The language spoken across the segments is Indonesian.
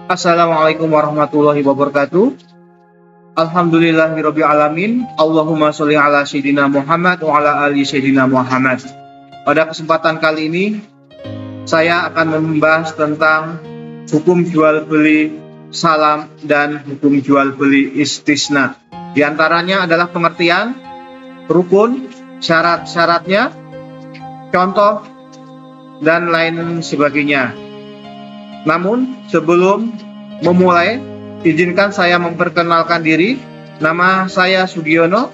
Assalamualaikum warahmatullahi wabarakatuh. Alhamdulillahirabbil alamin. Allahumma sholli ala sayyidina Muhammad wa ala ali sayyidina Muhammad. Pada kesempatan kali ini saya akan membahas tentang hukum jual beli salam dan hukum jual beli istisna. Di antaranya adalah pengertian, rukun, syarat-syaratnya, contoh, dan lain sebagainya. Namun sebelum memulai, izinkan saya memperkenalkan diri. Nama saya Sugiono,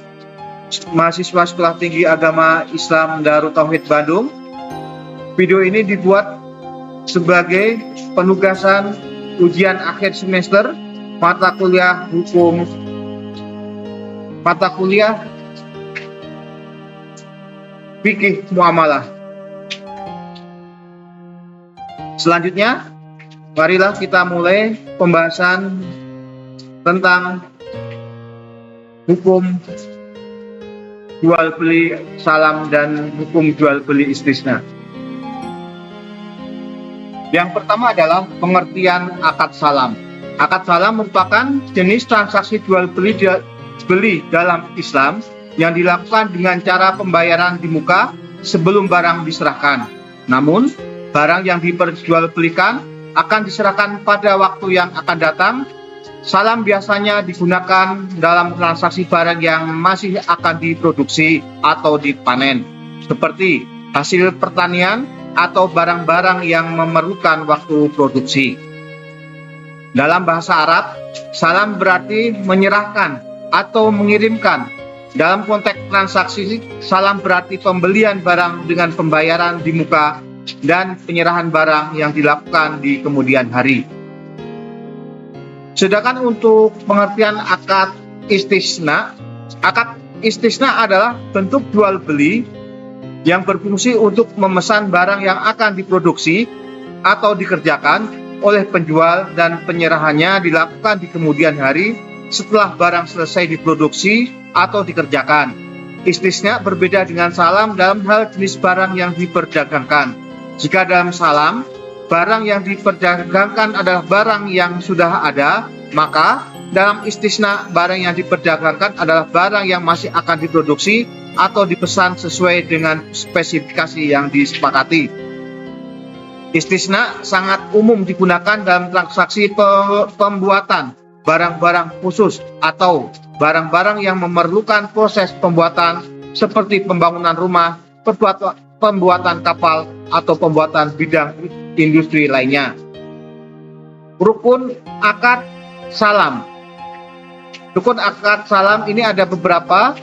mahasiswa Sekolah Tinggi Agama Islam Darut Tauhid Bandung. Video ini dibuat sebagai penugasan ujian akhir semester mata kuliah fikih muamalah. Selanjutnya, marilah kita mulai pembahasan tentang hukum jual beli salam dan hukum jual beli istisna. Yang pertama adalah pengertian akad salam. Akad salam merupakan jenis transaksi jual beli dalam Islam yang dilakukan dengan cara pembayaran di muka sebelum barang diserahkan. Namun, barang yang diperjualbelikan akan diserahkan pada waktu yang akan datang. Salam biasanya digunakan dalam transaksi barang yang masih akan diproduksi atau dipanen, seperti hasil pertanian atau barang-barang yang memerlukan waktu produksi. Dalam bahasa Arab, salam berarti menyerahkan atau mengirimkan. Dalam konteks transaksi, salam berarti pembelian barang dengan pembayaran di muka dan penyerahan barang yang dilakukan di kemudian hari. Sedangkan untuk pengertian akad istisna adalah bentuk jual beli yang berfungsi untuk memesan barang yang akan diproduksi atau dikerjakan oleh penjual dan penyerahannya dilakukan di kemudian hari setelah barang selesai diproduksi atau dikerjakan. Istisna berbeda dengan salam dalam hal jenis barang yang diperdagangkan. Jika dalam salam, barang yang diperdagangkan adalah barang yang sudah ada, maka dalam istisna, barang yang diperdagangkan adalah barang yang masih akan diproduksi atau dipesan sesuai dengan spesifikasi yang disepakati. Istisna sangat umum digunakan dalam transaksi pembuatan barang-barang khusus atau barang-barang yang memerlukan proses pembuatan seperti pembangunan rumah, pembuatan kapal, atau pembuatan bidang industri lainnya. Rukun akad salam. Rukun akad salam ini ada beberapa,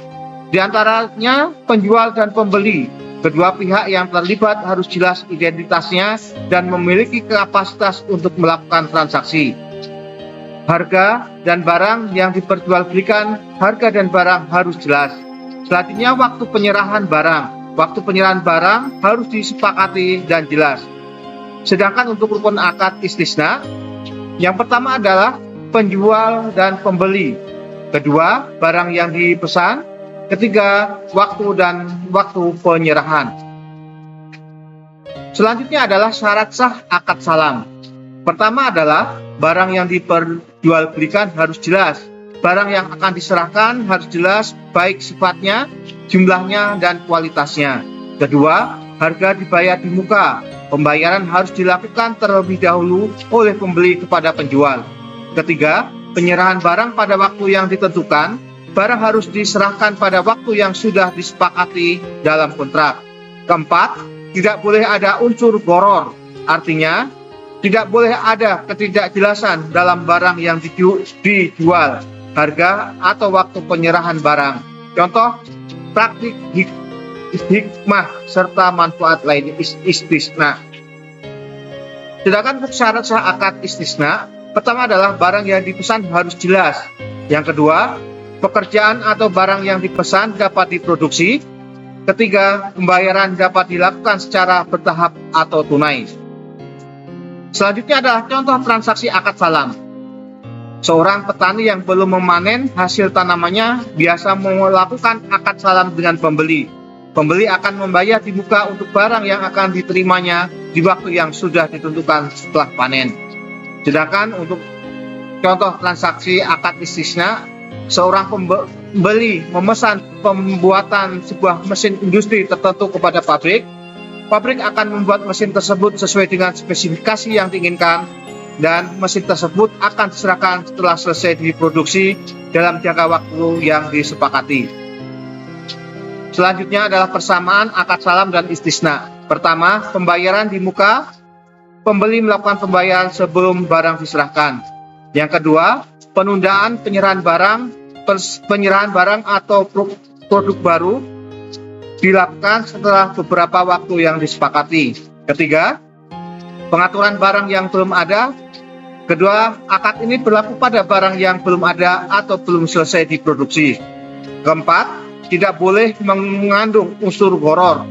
di antaranya penjual dan pembeli. Kedua pihak yang terlibat harus jelas identitasnya dan memiliki kapasitas untuk melakukan transaksi. Harga dan barang yang diperjualbelikan, harga dan barang harus jelas. Selanjutnya, waktu penyerahan barang. Waktu penyerahan barang harus disepakati dan jelas. Sedangkan untuk rukun akad istisna, yang pertama adalah penjual dan pembeli. Kedua, barang yang dipesan. Ketiga, waktu penyerahan. Selanjutnya adalah syarat sah akad salam. Pertama adalah barang yang diperjualbelikan harus jelas. Barang yang akan diserahkan harus jelas, baik sifatnya, jumlahnya, dan kualitasnya. Kedua, harga dibayar di muka. Pembayaran harus dilakukan terlebih dahulu oleh pembeli kepada penjual. Ketiga, penyerahan barang pada waktu yang ditentukan. Barang harus diserahkan pada waktu yang sudah disepakati dalam kontrak. Keempat, tidak boleh ada unsur gharar. Artinya, tidak boleh ada ketidakjelasan dalam barang yang dijual, harga, atau waktu penyerahan barang. Contoh, praktik hikmah serta manfaat lain istisna. Sedangkan syarat sah akad istisna, pertama adalah barang yang dipesan harus jelas. Yang kedua, pekerjaan atau barang yang dipesan dapat diproduksi. Ketiga, pembayaran dapat dilakukan secara bertahap atau tunai. Selanjutnya adalah contoh transaksi akad salam. Seorang petani yang belum memanen hasil tanamannya biasa melakukan akad salam dengan pembeli. Pembeli akan membayar di muka untuk barang yang akan diterimanya di waktu yang sudah ditentukan setelah panen. Sedangkan untuk contoh transaksi akad istisna, seorang pembeli memesan pembuatan sebuah mesin industri tertentu kepada pabrik. Pabrik akan membuat mesin tersebut sesuai dengan spesifikasi yang diinginkan, dan mesin tersebut akan diserahkan setelah selesai diproduksi dalam jangka waktu yang disepakati. Selanjutnya adalah persamaan akad salam dan istisna. Pertama, pembayaran di muka. Pembeli melakukan pembayaran sebelum barang diserahkan. Yang kedua, penundaan penyerahan barang atau produk baru dilakukan setelah beberapa waktu yang disepakati. Ketiga, pengaturan barang yang belum ada. Kedua, akad ini berlaku pada barang yang belum ada atau belum selesai diproduksi. Keempat, tidak boleh mengandung unsur gharar.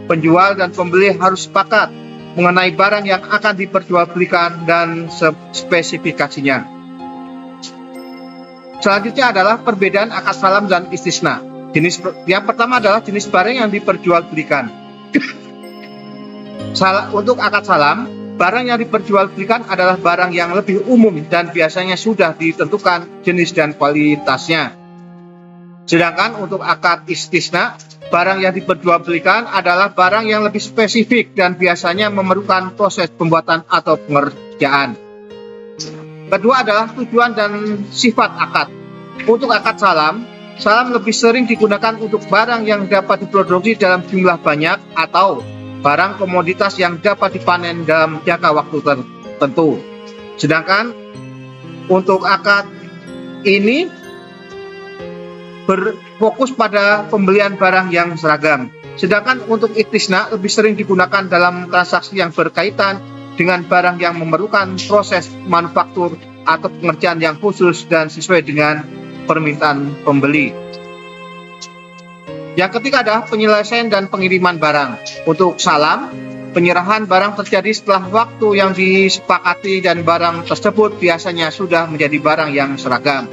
Penjual dan pembeli harus sepakat mengenai barang yang akan diperjualbelikan dan spesifikasinya. Selanjutnya adalah perbedaan akad salam dan istisna. Yang pertama adalah jenis barang yang diperjualbelikan. Untuk akad salam, barang yang diperjualbelikan adalah barang yang lebih umum dan biasanya sudah ditentukan jenis dan kualitasnya. Sedangkan untuk akad istisna, barang yang diperjualbelikan adalah barang yang lebih spesifik dan biasanya memerlukan proses pembuatan atau pengerjaan. Kedua adalah tujuan dan sifat akad. Untuk akad salam, salam lebih sering digunakan untuk barang yang dapat diproduksi dalam jumlah banyak atau barang komoditas yang dapat dipanen dalam jangka waktu tertentu. Sedangkan untuk akad ini berfokus pada pembelian barang yang seragam. Sedangkan untuk istisna lebih sering digunakan dalam transaksi yang berkaitan dengan barang yang memerlukan proses manufaktur atau pengerjaan yang khusus dan sesuai dengan permintaan pembeli. Yang ketiga adalah penyelesaian dan pengiriman barang. Untuk salam, penyerahan barang terjadi setelah waktu yang disepakati dan barang tersebut biasanya sudah menjadi barang yang seragam.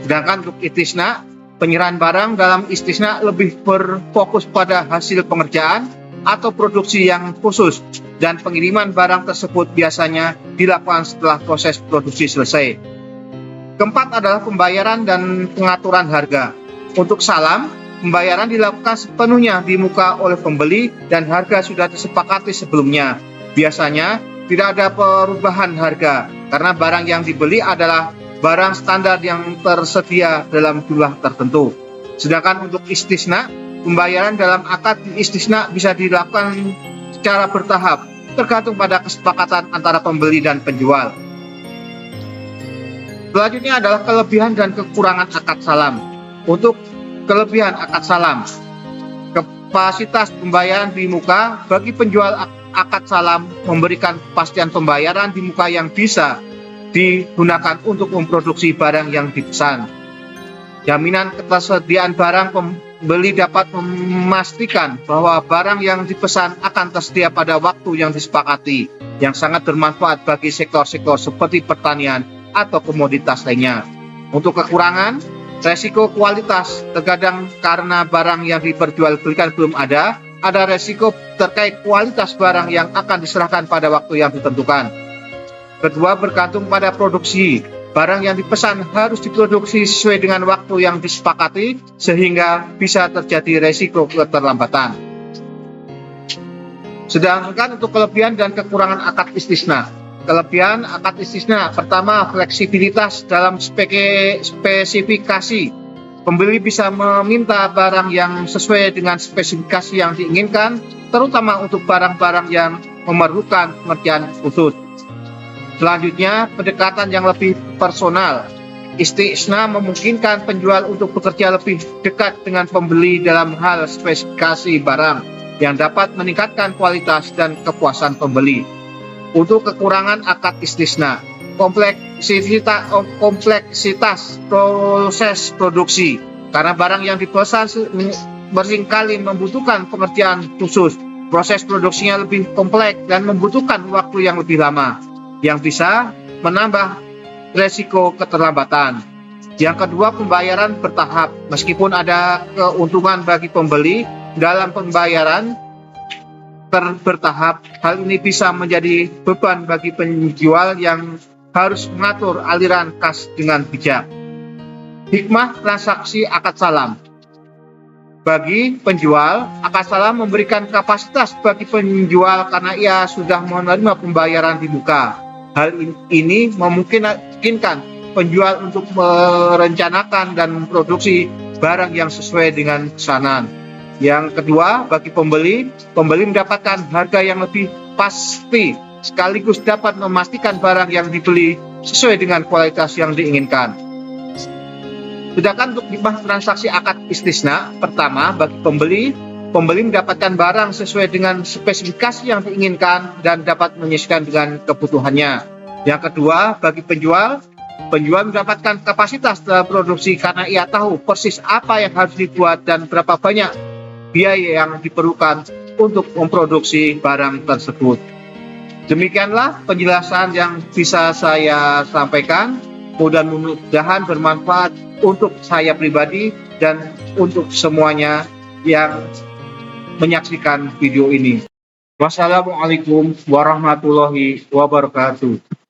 Sedangkan untuk istisna, penyerahan barang dalam istisna lebih berfokus pada hasil pengerjaan atau produksi yang khusus, dan pengiriman barang tersebut biasanya dilakukan setelah proses produksi selesai. Keempat adalah pembayaran dan pengaturan harga. Untuk salam, pembayaran dilakukan sepenuhnya di muka oleh pembeli dan harga sudah disepakati sebelumnya. Biasanya tidak ada perubahan harga karena barang yang dibeli adalah barang standar yang tersedia dalam jumlah tertentu. Sedangkan untuk istisna, pembayaran dalam akad istisna bisa dilakukan secara bertahap, tergantung pada kesepakatan antara pembeli dan penjual. Selanjutnya adalah kelebihan dan kekurangan akad salam. Untuk kelebihan akad salam, kapasitas pembayaran di muka. Bagi penjual, akad salam memberikan kepastian pembayaran di muka yang bisa digunakan untuk memproduksi barang yang dipesan. Jaminan ketersediaan barang, pembeli dapat memastikan bahwa barang yang dipesan akan tersedia pada waktu yang disepakati, yang sangat bermanfaat bagi sektor-sektor seperti pertanian atau komoditas lainnya. Untuk kekurangan, resiko kualitas. Terkadang karena barang yang diperjualbelikan belum ada resiko terkait kualitas barang yang akan diserahkan pada waktu yang ditentukan. Kedua, bergantung pada produksi. Barang yang dipesan harus diproduksi sesuai dengan waktu yang disepakati sehingga bisa terjadi resiko keterlambatan. Sedangkan untuk kelebihan dan kekurangan akad istisna. Kelebihan akad istisna, pertama, fleksibilitas dalam spesifikasi. Pembeli bisa meminta barang yang sesuai dengan spesifikasi yang diinginkan, terutama untuk barang-barang yang memerlukan pengerjaan khusus. Selanjutnya, pendekatan yang lebih personal. Istisna memungkinkan penjual untuk bekerja lebih dekat dengan pembeli dalam hal spesifikasi barang yang dapat meningkatkan kualitas dan kepuasan pembeli. Untuk kekurangan akad istisna, kompleksitas proses produksi. Karena barang yang dipesan seringkali membutuhkan pengerjaan khusus, proses produksinya lebih kompleks dan membutuhkan waktu yang lebih lama, yang bisa menambah resiko keterlambatan. Yang kedua, pembayaran bertahap. Meskipun ada keuntungan bagi pembeli dalam pembayaran bertahap, hal ini bisa menjadi beban bagi penjual yang harus mengatur aliran kas dengan bijak. Hikmah transaksi akad salam. Bagi penjual, akad salam memberikan kapasitas bagi penjual karena ia sudah menerima pembayaran di muka. Hal ini memungkinkan penjual untuk merencanakan dan memproduksi barang yang sesuai dengan pesanan. Yang kedua, bagi pembeli mendapatkan harga yang lebih pasti sekaligus dapat memastikan barang yang dibeli sesuai dengan kualitas yang diinginkan. Sedangkan untuk hikmah transaksi akad istisna, pertama, bagi pembeli mendapatkan barang sesuai dengan spesifikasi yang diinginkan dan dapat menyesuaikan dengan kebutuhannya. Yang kedua, bagi penjual mendapatkan kapasitas dalam produksi karena ia tahu persis apa yang harus dibuat dan berapa banyak biaya yang diperlukan untuk memproduksi barang tersebut. Demikianlah penjelasan yang bisa saya sampaikan. Mudah-mudahan bermanfaat untuk saya pribadi dan untuk semuanya yang menyaksikan video ini. Wassalamualaikum warahmatullahi wabarakatuh.